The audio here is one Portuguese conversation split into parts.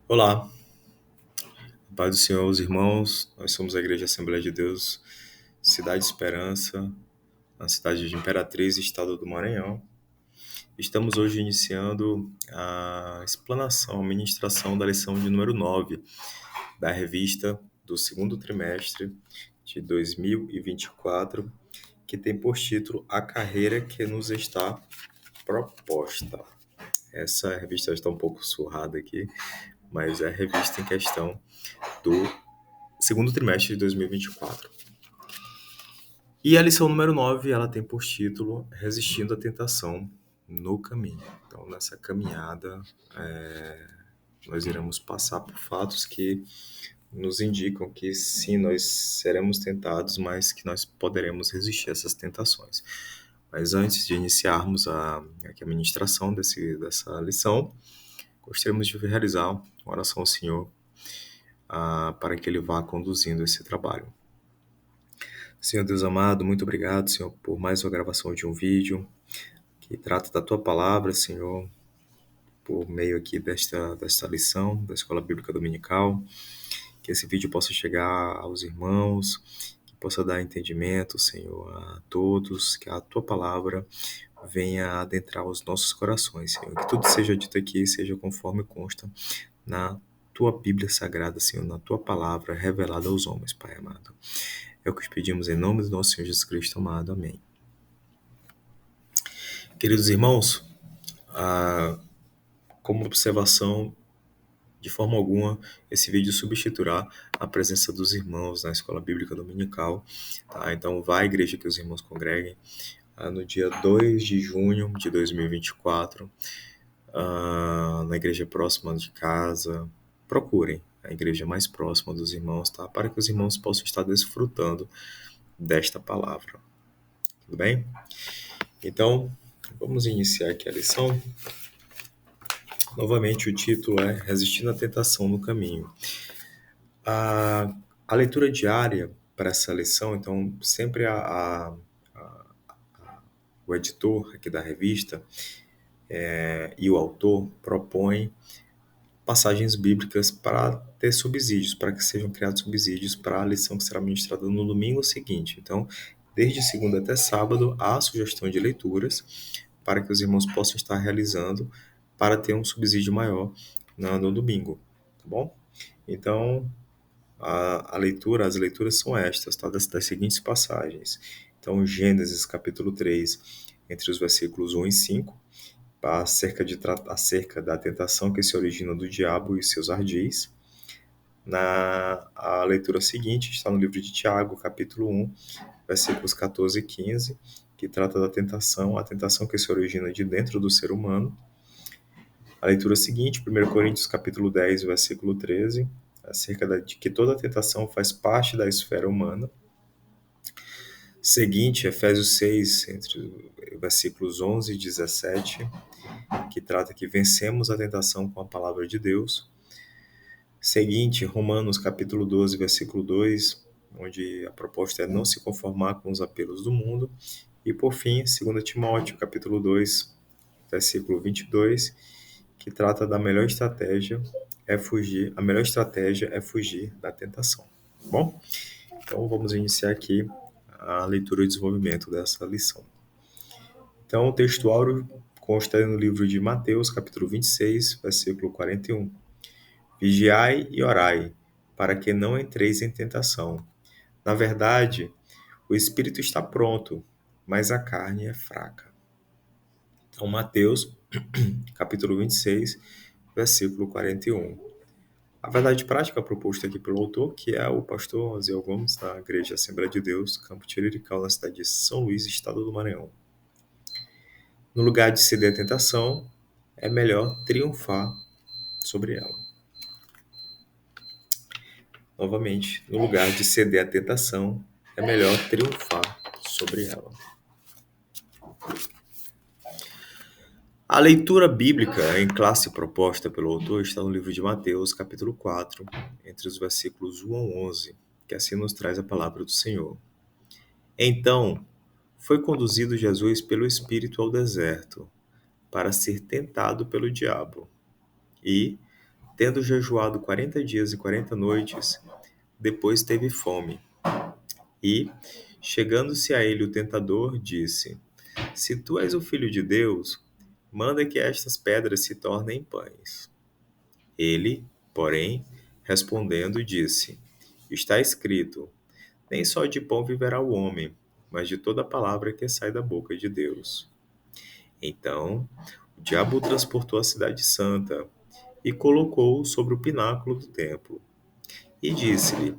Olá, paz do Senhor, os irmãos. Nós somos a Igreja Assembleia de Deus, Cidade Esperança, na cidade de Imperatriz, estado do Maranhão. Estamos hoje iniciando a explanação, a ministração da lição de número 9 da revista do segundo trimestre de 2024, que tem por título A Carreira que nos está proposta. Essa revista está um pouco surrada aqui, mas é a revista em questão do segundo trimestre de 2024. E a lição número 9, ela tem por título Resistindo à Tentação no Caminho. Então, nessa caminhada, nós iremos passar por fatos que nos indicam que sim, nós seremos tentados, mas que nós poderemos resistir a essas tentações. Mas antes de iniciarmos aqui a ministração dessa lição, gostaríamos de realizar uma oração ao Senhor para que Ele vá conduzindo esse trabalho. Senhor Deus amado, muito obrigado, Senhor, por mais uma gravação de um vídeo que trata da Tua Palavra, Senhor, por meio aqui desta lição da Escola Bíblica Dominical, que esse vídeo possa chegar aos irmãos, que possa dar entendimento, Senhor, a todos, que a Tua Palavra venha adentrar os nossos corações, Senhor, que tudo seja dito aqui seja conforme consta na Tua Bíblia Sagrada, Senhor, na Tua Palavra revelada aos homens, Pai amado. É o que te pedimos em nome do nosso Senhor Jesus Cristo amado. Amém. Queridos irmãos, como observação, de forma alguma, esse vídeo substituirá a presença dos irmãos na Escola Bíblica Dominical. Tá? Então, vá à igreja que os irmãos congreguem no dia 2 de junho de 2024, na igreja próxima de casa. Procurem a igreja mais próxima dos irmãos, tá? Para que os irmãos possam estar desfrutando desta palavra. Tudo bem? Então, vamos iniciar aqui a lição. Novamente, o título é Resistindo à Tentação no Caminho. A leitura diária para essa lição, então, sempre o editor aqui da revista e o autor propõem passagens bíblicas para ter subsídios, para que sejam criados subsídios para a lição que será ministrada no domingo seguinte. Então, desde segunda até sábado, há sugestão de leituras para que os irmãos possam estar realizando para ter um subsídio maior no domingo, tá bom? Então, as leituras são estas, tá? Das seguintes passagens. Então, Gênesis capítulo 3, entre os versículos 1 e 5, acerca da tentação que se origina do diabo e seus ardis. A leitura seguinte está no livro de Tiago, capítulo 1, versículos 14 e 15, que trata da tentação, a tentação que se origina de dentro do ser humano. A leitura seguinte, 1 Coríntios, capítulo 10, versículo 13, acerca de que toda tentação faz parte da esfera humana. Seguinte, Efésios 6, entre versículos 11 e 17, que trata que vencemos a tentação com a palavra de Deus. Seguinte, Romanos capítulo 12, versículo 2, onde a proposta é não se conformar com os apelos do mundo. E por fim, 2 Timóteo capítulo 2, versículo 22, que trata da melhor estratégia a melhor estratégia é fugir da tentação. Bom, então vamos iniciar aqui a leitura e desenvolvimento dessa lição. Então, o texto áureo consta no livro de Mateus, capítulo 26, versículo 41. Vigiai e orai, para que não entreis em tentação. Na verdade, o espírito está pronto, mas a carne é fraca. Então, Mateus, capítulo 26, versículo 41. A verdade prática proposta aqui pelo autor, que é o pastor Aziel Gomes, da Igreja Assembleia de Deus, Campo Tirirical, na cidade de São Luís, estado do Maranhão. No lugar de ceder à tentação, é melhor triunfar sobre ela. Novamente, no lugar de ceder à tentação, é melhor triunfar sobre ela. A leitura bíblica em classe proposta pelo autor está no livro de Mateus, capítulo 4, entre os versículos 1 ao 11, que assim nos traz a palavra do Senhor. Então, foi conduzido Jesus pelo Espírito ao deserto, para ser tentado pelo diabo. E, Tendo jejuado 40 dias e 40 noites, depois teve fome. E, chegando-se a ele o tentador, disse: Se tu és o filho de Deus, manda que estas pedras se tornem pães. Ele, porém, respondendo, disse: Está escrito: Nem só de pão viverá o homem, mas de toda palavra que sai da boca de Deus. Então, o diabo o transportou à cidade santa e colocou-o sobre o pináculo do templo. E disse-lhe: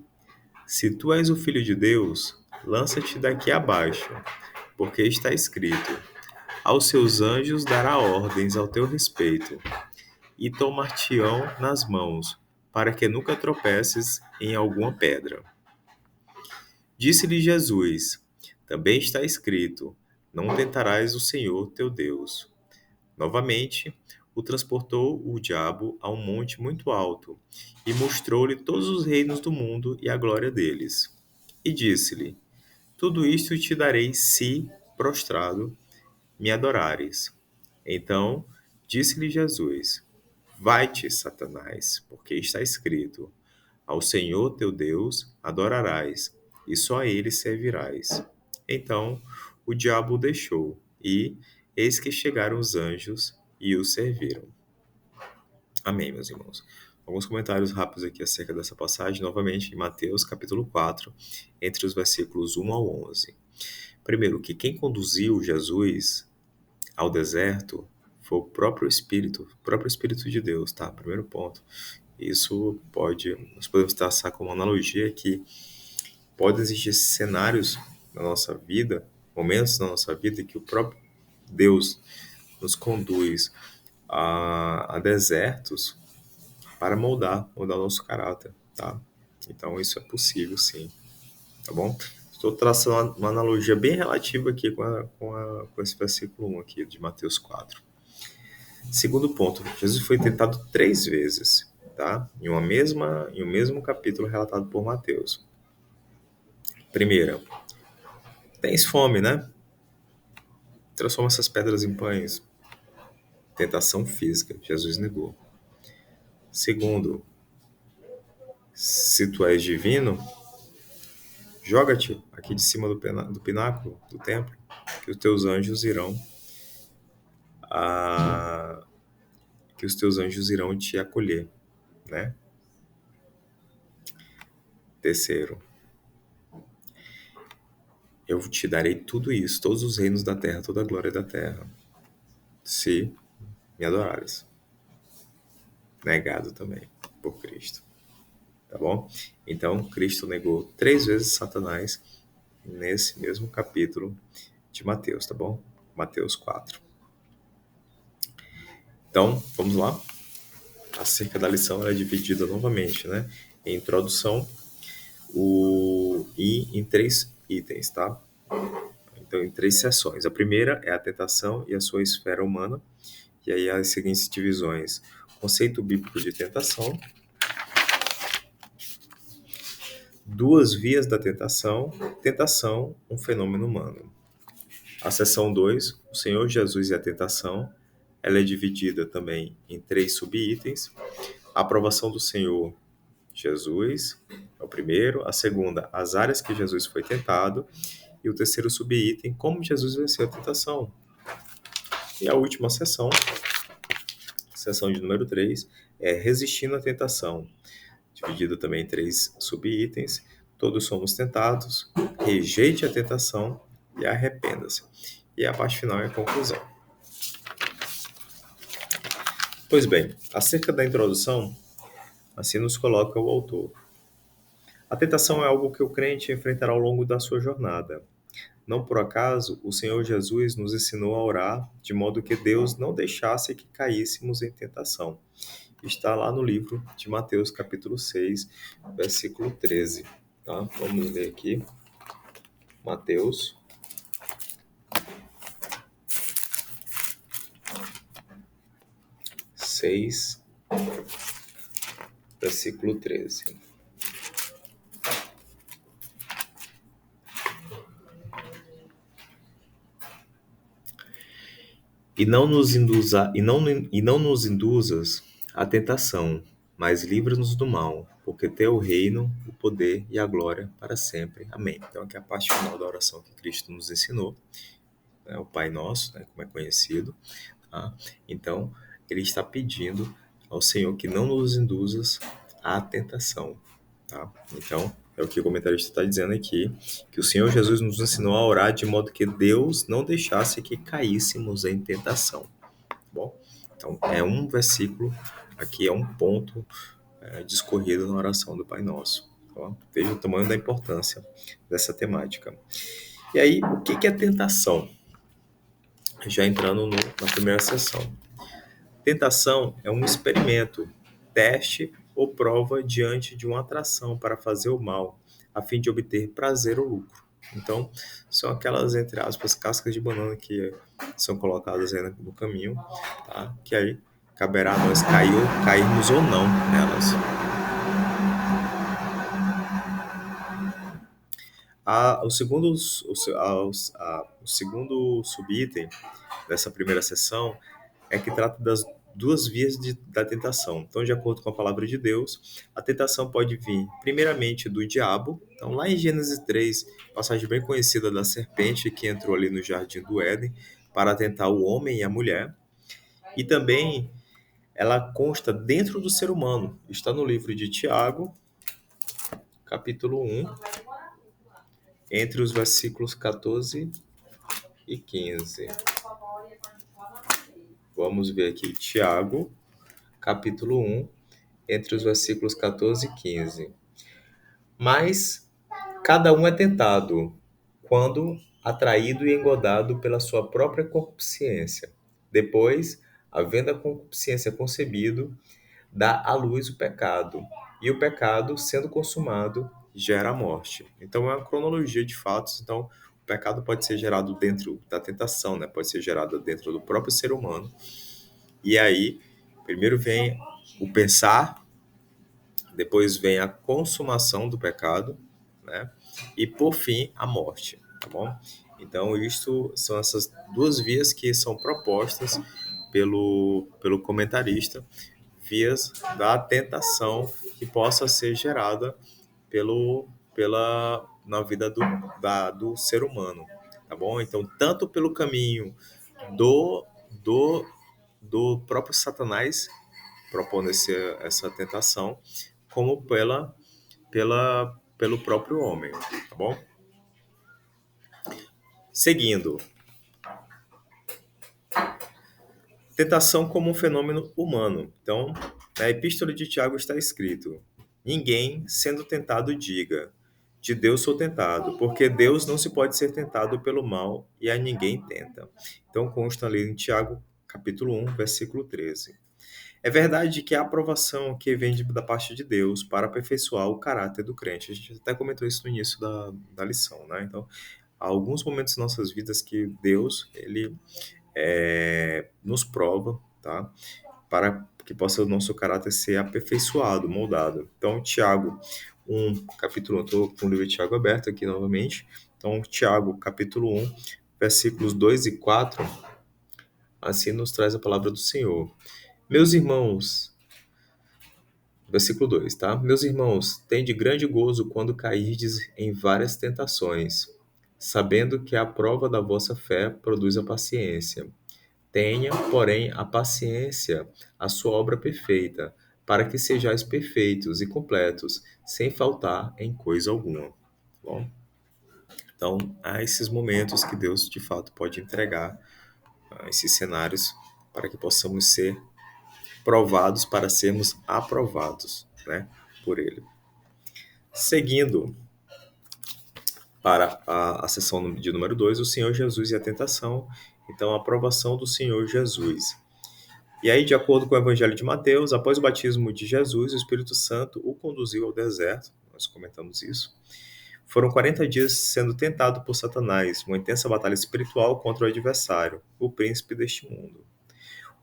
Se tu és o filho de Deus, lança-te daqui abaixo, porque está escrito: Aos seus anjos dará ordens ao teu respeito, e tomar-te-ão nas mãos, para que nunca tropeces em alguma pedra. Disse-lhe Jesus: Também está escrito: Não tentarás o Senhor teu Deus. Novamente, o transportou o diabo a um monte muito alto, e mostrou-lhe todos os reinos do mundo e a glória deles. E disse-lhe: Tudo isto te darei se, prostrado, me adorares. Então disse-lhe Jesus: Vai-te, Satanás, porque está escrito: Ao Senhor teu Deus adorarás, e só a ele servirás. Então o diabo o deixou, e eis que chegaram os anjos e o serviram. Amém, meus irmãos. Alguns comentários rápidos aqui acerca dessa passagem, novamente em Mateus capítulo 4, entre os versículos 1 ao 11. Primeiro, que quem conduziu Jesus ao deserto foi o próprio Espírito de Deus, tá? Primeiro ponto. Nós podemos traçar como analogia que pode existir cenários na nossa vida, momentos na nossa vida que o próprio Deus nos conduz a desertos para moldar o nosso caráter, tá? Então isso é possível, sim, tá bom? Estou traçando uma analogia bem relativa aqui com esse versículo 1 aqui de Mateus 4. Segundo ponto, Jesus foi tentado 3 vezes, tá? Em um mesmo capítulo relatado por Mateus. Primeira, tens fome, né? Transforma essas pedras em pães. Tentação física, Jesus negou. Segundo, se tu és divino, joga-te aqui de cima do pináculo do templo, que os teus anjos irão a, que os teus anjos irão te acolher, né? Terceiro, eu te darei tudo isso, todos os reinos da terra, toda a glória da terra, se me adorares. Negado também por Cristo, tá bom? Então, Cristo negou 3 vezes Satanás nesse mesmo capítulo de Mateus, tá bom? Mateus 4. Então, vamos lá? Acerca da lição, ela é dividida novamente, né? Em introdução e em 3 itens, tá? Então, em 3 seções. A primeira é a tentação e a sua esfera humana, e aí as seguintes divisões: conceito bíblico de tentação, 2 vias da tentação, tentação, um fenômeno humano. A seção 2, o Senhor Jesus e a tentação, ela é dividida também em 3 subitens. A aprovação do Senhor Jesus é o primeiro. A segunda, as áreas que Jesus foi tentado. E o terceiro subitem, como Jesus venceu a tentação. E a última seção de número 3, é resistindo à tentação, dividida também em 3 subitens. Todos somos tentados, rejeite a tentação e arrependa-se. E a parte final é a conclusão. Pois bem, acerca da introdução, assim nos coloca o autor. A tentação é algo que o crente enfrentará ao longo da sua jornada. Não por acaso, o Senhor Jesus nos ensinou a orar de modo que Deus não deixasse que caíssemos em tentação. Está lá no livro de Mateus, capítulo 6, versículo 13. Tá? Vamos ler aqui. Mateus 6, versículo 13. E não nos induzas à tentação, mas livra-nos do mal, porque teu é o reino, o poder e a glória para sempre. Amém. Então, aqui é a parte final da oração que Cristo nos ensinou, né, o Pai Nosso, né, como é conhecido. Tá? Então, ele está pedindo ao Senhor que não nos induzas à tentação. Tá? Então, é o que o comentarista está dizendo aqui, que o Senhor Jesus nos ensinou a orar de modo que Deus não deixasse que caíssemos em tentação. Tá bom? Então, é um versículo, aqui é um ponto discorrido na oração do Pai Nosso. Tá? Veja o tamanho da importância dessa temática. E aí, o que é tentação? Já entrando na primeira sessão. Tentação é um experimento, teste ou prova diante de uma atração para fazer o mal, a fim de obter prazer ou lucro. Então, são aquelas, entre aspas, cascas de banana que são colocadas aí no caminho, tá? Que aí caberá a nós cairmos ou não nelas. O segundo subitem dessa primeira sessão é que trata das duas vias da tentação. Então, de acordo com a palavra de Deus, a tentação pode vir primeiramente do diabo. Então, lá em Gênesis 3, passagem bem conhecida da serpente que entrou ali no jardim do Éden para tentar o homem e a mulher. E também ela consta dentro do ser humano. Está no livro de Tiago, capítulo 1, entre os versículos 14 e 15. Vamos ver aqui, Tiago, capítulo 1, entre os versículos 14 e 15. Mas cada um é tentado, quando atraído e engodado pela sua própria concupiscência. Depois, havendo a concupiscência concebido, dá à luz o pecado. E o pecado, sendo consumado, gera a morte. Então, é uma cronologia de fatos. Então, o pecado pode ser gerado dentro da tentação, né? Pode ser gerado dentro do próprio ser humano. E aí, primeiro vem o pensar, depois vem a consumação do pecado, né? E por fim, a morte, tá bom? Então, isto são essas duas vias que são propostas pelo comentarista, vias da tentação que possa ser gerada na vida do ser humano, tá bom? Então, tanto pelo caminho do, do, do próprio Satanás propondo essa tentação, como pelo próprio homem, tá bom? Seguindo, tentação como um fenômeno humano. Então, na Epístola de Tiago está escrito: ninguém, sendo tentado, diga, de Deus sou tentado, porque Deus não se pode ser tentado pelo mal e a ninguém tenta. Então, consta ali em Tiago, capítulo 1, versículo 13. É verdade que a aprovação que vem da parte de Deus para aperfeiçoar o caráter do crente. A gente até comentou isso no início da lição, né? Então, há alguns momentos em nossas vidas que Deus, ele nos prova, tá? Para que possa o nosso caráter ser aperfeiçoado, moldado. Então, Tiago 1, capítulo 1, estou com o livro de Tiago aberto aqui novamente. Então, Tiago, capítulo 1, versículos 2 e 4, assim nos traz a palavra do Senhor. Meus irmãos, versículo 2, tá? Meus irmãos, tende grande gozo quando cairdes em várias tentações, sabendo que a prova da vossa fé produz a paciência. Tenha, porém, a paciência a sua obra perfeita, para que sejais perfeitos e completos, sem faltar em coisa alguma. Bom, então, há esses momentos que Deus, de fato, pode entregar esses cenários para que possamos ser provados para sermos aprovados, né, por Ele. Seguindo para a sessão de número 2, o Senhor Jesus e a tentação. Então, a aprovação do Senhor Jesus. E aí, de acordo com o Evangelho de Mateus, após o batismo de Jesus, o Espírito Santo o conduziu ao deserto. Nós comentamos isso. Foram 40 dias sendo tentado por Satanás, uma intensa batalha espiritual contra o adversário, o príncipe deste mundo.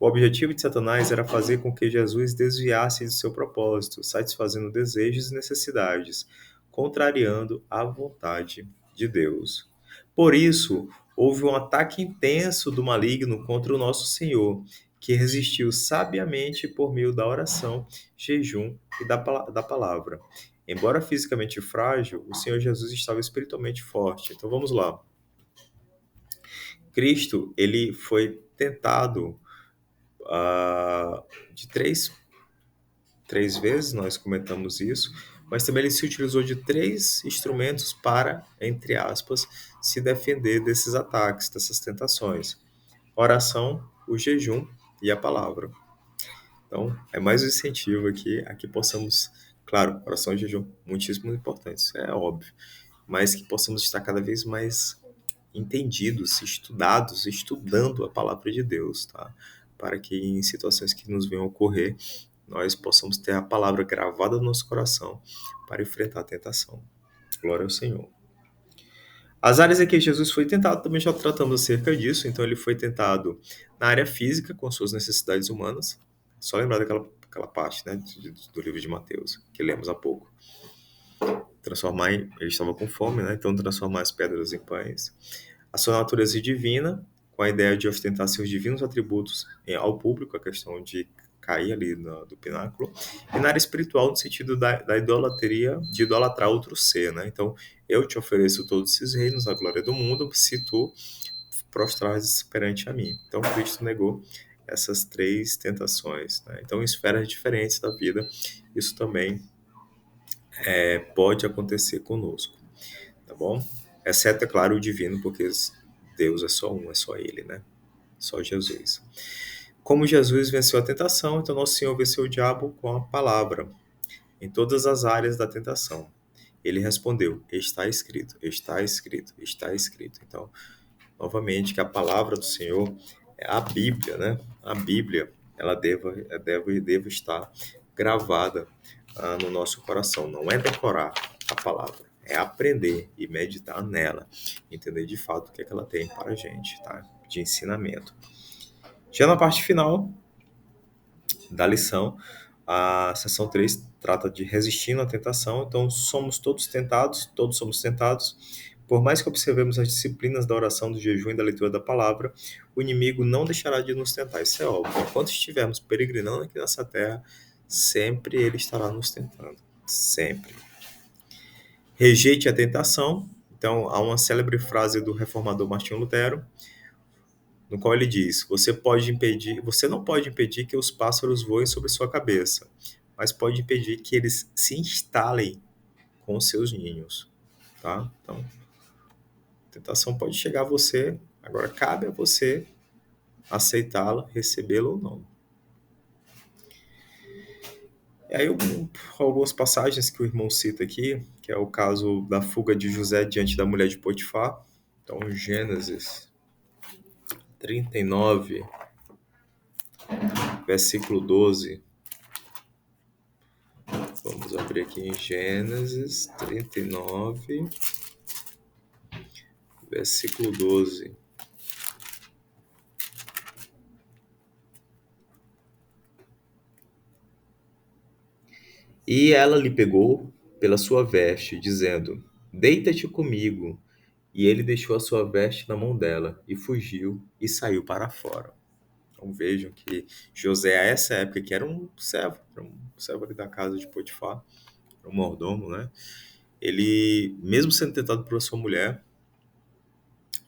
O objetivo de Satanás era fazer com que Jesus desviasse de seu propósito, satisfazendo desejos e necessidades, contrariando a vontade de Deus. Por isso, houve um ataque intenso do maligno contra o nosso Senhor, que resistiu sabiamente por meio da oração, jejum e da palavra. Embora fisicamente frágil, o Senhor Jesus estava espiritualmente forte. Então vamos lá. Cristo, ele foi tentado de três vezes, nós comentamos isso, mas também ele se utilizou de três instrumentos para, entre aspas, se defender desses ataques, dessas tentações: oração, o jejum e a palavra. Então, é mais um incentivo aqui a que possamos, claro, oração e jejum, muitíssimo importantes, é óbvio, mas que possamos estar cada vez mais entendidos, estudados, estudando a palavra de Deus, tá? Para que em situações que nos venham ocorrer, nós possamos ter a palavra gravada no nosso coração para enfrentar a tentação. Glória ao Senhor. As áreas em que Jesus foi tentado, também já tratamos acerca disso. Então, ele foi tentado na área física, com suas necessidades humanas. Só lembrar daquela parte, né, do livro de Mateus, que lemos há pouco. Ele estava com fome, né? Então transformar as pedras em pães. A sua natureza divina, com a ideia de ostentar seus divinos atributos ao público, a questão de cair ali do pináculo. E na área espiritual, no sentido da idolatria, de idolatrar outro ser, né? Então, eu te ofereço todos esses reinos, a glória do mundo, se tu prostrares perante a mim. Então, Cristo negou essas três tentações, né? Então, em esferas diferentes da vida, isso também pode acontecer conosco, tá bom? Exceto, é claro, o divino, porque Deus é só um, é só Ele, né? Só Jesus. Como Jesus venceu a tentação, então nosso Senhor venceu o diabo com a palavra, em todas as áreas da tentação. Ele respondeu: está escrito, está escrito, está escrito. Então, novamente, que a palavra do Senhor é a Bíblia, né? A Bíblia, ela deve estar gravada no nosso coração. Não é decorar a palavra, é aprender e meditar nela, entender de fato o que é que ela tem para a gente, tá? De ensinamento. Já na parte final da lição, a seção 3 trata de resistindo à tentação. Então, somos todos tentados, todos somos tentados. Por mais que observemos as disciplinas da oração, do jejum e da leitura da palavra, o inimigo não deixará de nos tentar. Isso é óbvio. Enquanto estivermos peregrinando aqui nessa terra, sempre ele estará nos tentando. Sempre. Rejeite a tentação. Então, há uma célebre frase do reformador Martinho Lutero, no qual ele diz: você não pode impedir que os pássaros voem sobre sua cabeça, mas pode impedir que eles se instalem com os seus ninhos, tá? Então, a tentação pode chegar a você, agora cabe a você aceitá-la, recebê-la ou não. E aí, algumas passagens que o irmão cita aqui, que é o caso da fuga de José diante da mulher de Potifar. Então, Gênesis 39, versículo 12. Vamos abrir aqui em Gênesis 39, versículo 12. E ela lhe pegou pela sua veste, dizendo: deita-te comigo. E ele deixou a sua veste na mão dela, e fugiu, e saiu para fora. Então vejam que José, a essa época, que era um servo ali da casa de Potifar, um mordomo, né? Ele, mesmo sendo tentado por sua mulher,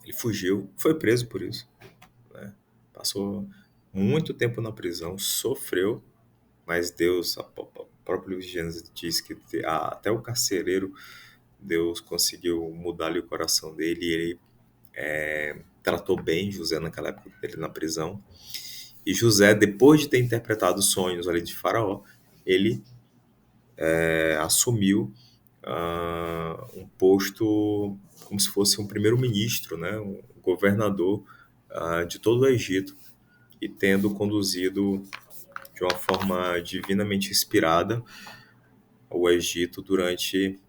ele fugiu, foi preso por isso, né? Passou muito tempo na prisão, sofreu, mas Deus, o próprio livro de Gênesis diz que até o carcereiro, Deus conseguiu mudar-lhe o coração dele, e ele tratou bem José naquela época dele na prisão. E José, depois de ter interpretado os sonhos ali de Faraó, ele assumiu um posto como se fosse um primeiro-ministro, né, um governador de todo o Egito, e tendo conduzido de uma forma divinamente inspirada o Egito durante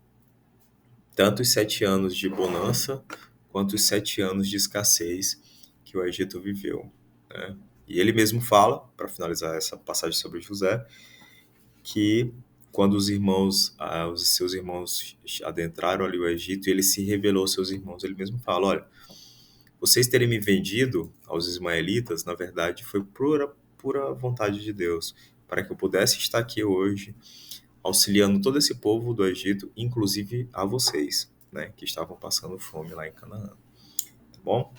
tanto os 7 anos de bonança quanto os 7 anos de escassez que o Egito viveu, né? E ele mesmo fala, para finalizar essa passagem sobre José, que quando os seus irmãos adentraram ali o Egito e ele se revelou aos seus irmãos, ele mesmo fala: olha, vocês terem me vendido aos ismaelitas, na verdade, foi por pura vontade de Deus, para que eu pudesse estar aqui hoje, auxiliando todo esse povo do Egito, inclusive a vocês, né, que estavam passando fome lá em Canaã. Tá bom?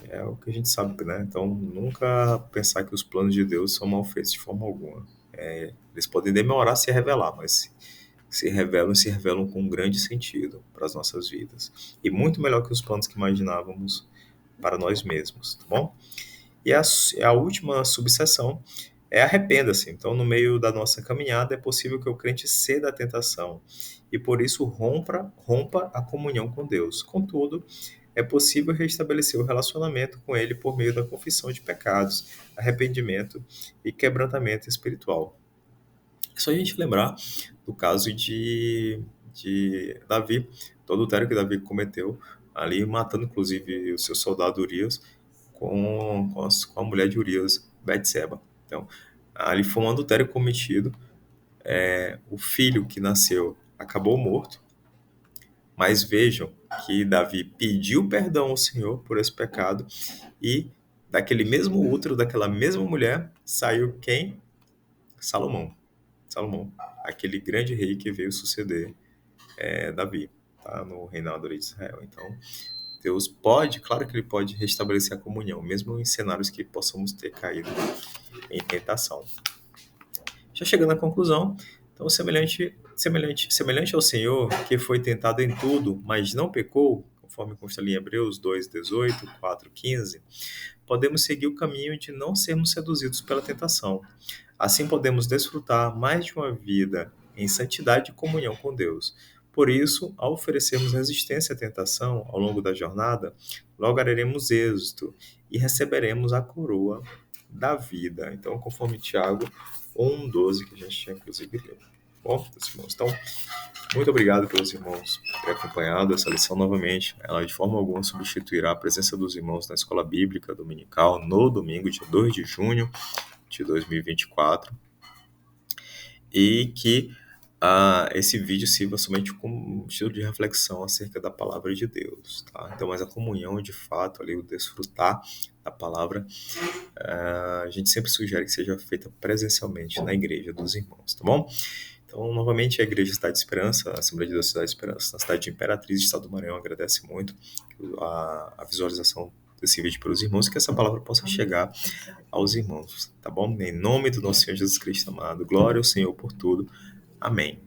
É o que a gente sabe, né? Então, nunca pensar que os planos de Deus são mal feitos de forma alguma. Eles podem demorar a se revelar, mas se revelam com um grande sentido para as nossas vidas. E muito melhor que os planos que imaginávamos para nós mesmos, tá bom? E a última subseção é arrependa-se. Então, no meio da nossa caminhada, é possível que o crente ceda à tentação e, por isso, rompa a comunhão com Deus. Contudo, é possível restabelecer o relacionamento com Ele por meio da confissão de pecados, arrependimento e quebrantamento espiritual. É só a gente lembrar do caso de Davi, do adultério que Davi cometeu, ali matando inclusive o seu soldado Urias com a mulher de Urias, Betseba. Então, ali foi um adultério cometido, o filho que nasceu acabou morto, mas vejam que Davi pediu perdão ao Senhor por esse pecado e daquele mesmo útero, daquela mesma mulher, saiu quem? Salomão. Salomão, aquele grande rei que veio suceder Davi, tá? No reinado de Israel. Então, Deus pode, claro que Ele pode restabelecer a comunhão, mesmo em cenários que possamos ter caído em tentação. Já chegando à conclusão, então, semelhante ao Senhor, que foi tentado em tudo, mas não pecou, conforme consta ali em Hebreus 2:18, 4:15, podemos seguir o caminho de não sermos seduzidos pela tentação. Assim podemos desfrutar mais de uma vida em santidade e comunhão com Deus. Por isso, ao oferecermos resistência à tentação ao longo da jornada, lograremos êxito e receberemos a coroa da vida. Então, conforme Tiago 1:12, que a gente tinha inclusive lido. Bom, meus irmãos, então, muito obrigado pelos irmãos por terem acompanhado essa lição novamente. Ela de forma alguma substituirá a presença dos irmãos na escola bíblica dominical no domingo, dia 2 de junho de 2024. E que esse vídeo sirva somente como um estilo de reflexão acerca da palavra de Deus, tá? Então, mas a comunhão, de fato, ali, o desfrutar da palavra, a gente sempre sugere que seja feita presencialmente na igreja dos irmãos, tá bom? Então, novamente, a Igreja Cidade de Esperança, a Assembleia de Deus Cidade de Esperança, na cidade de Imperatriz, Estado do Maranhão, agradece muito a visualização desse vídeo para os irmãos e que essa palavra possa chegar aos irmãos, tá bom? Em nome do nosso Senhor Jesus Cristo amado, glória ao Senhor por tudo. Amém.